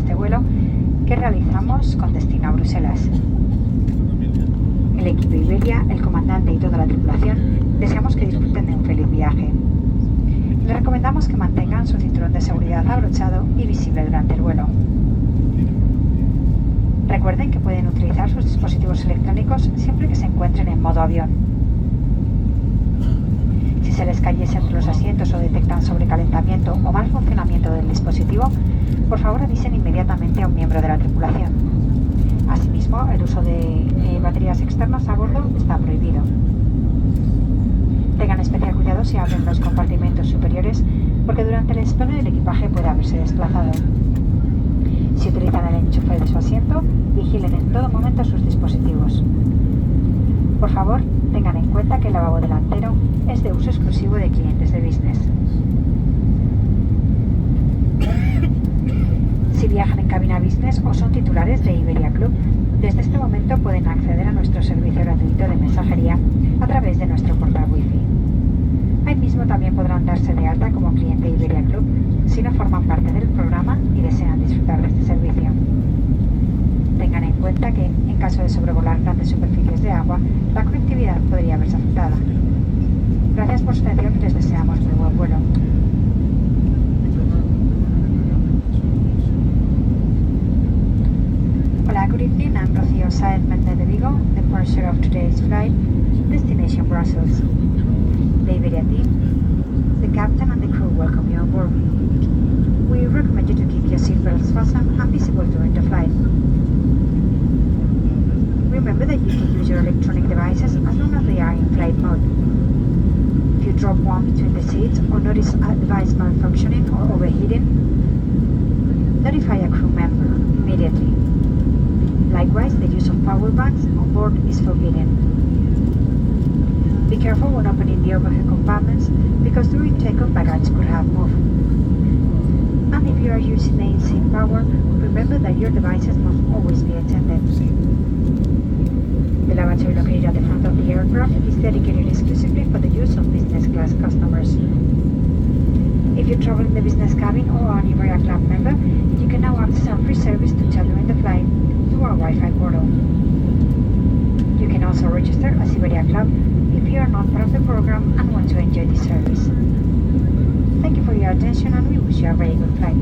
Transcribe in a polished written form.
este vuelo que realizamos con destino a Bruselas. El equipo Iberia, el comandante y toda la tripulación deseamos que disfruten de un feliz viaje. Les recomendamos que mantengan su cinturón de seguridad abrochado y visible durante el vuelo. Recuerden que pueden utilizar sus dispositivos electrónicos siempre que se encuentren en modo avión. Si se les cayese entre los asientos o detectan sobrecalentamiento o mal funcionamiento del dispositivo, por favor avisen inmediatamente a un miembro de la tripulación. Asimismo, el uso de baterías externas a bordo está prohibido. Tengan especial cuidado si abren los compartimentos superiores, porque durante el despegue el equipaje puede haberse desplazado. Si utilizan el enchufe de su asiento, vigilen en todo momento sus dispositivos. Por favor, tengan en cuenta que el lavabo delantero es de uso exclusivo de clientes de business. Si viajan en cabina business o son titulares de Iberia Club, desde este momento pueden acceder a nuestro servicio gratuito de mensajería a través de nuestro portal Wi-Fi. Ahí mismo también podrán darse de alta como cliente Iberia Club si no forman parte del programa y desean disfrutar de este servicio. Tengan en cuenta que, en caso de sobrevolar grandes superficies de agua, la conectividad podría verse afectada. Gracias por su atención y les deseamos muy buen vuelo. Hola, good evening. I'm Rocío Saez Mendez de Vigo, the purser of today's flight, destination Brussels. The Iberia team, the captain and the crew welcome you on board. We recommend you to keep your seatbelts fastened and visible during the flight. Remember that you can use your electronic devices as long as they are in flight mode. If you drop one between the seats or notice a device malfunctioning or overheating, notify a crew member immediately. Likewise, the use of power banks on board is forbidden. Be careful when opening the overhead compartments because during takeoff baggage could have moved. And if you are using the in-seat power, remember that your devices must always be attended. The lavatory located at the front of the aircraft is dedicated exclusively for the use of business class customers. If you travel in the business cabin or are an Iberia Club member, you can now access our free service to chat during the flight through our Wi-Fi portal. You can also register as Iberia Club if you are not part of the program and want to enjoy this service. Thank you for your attention and we wish you a very good flight.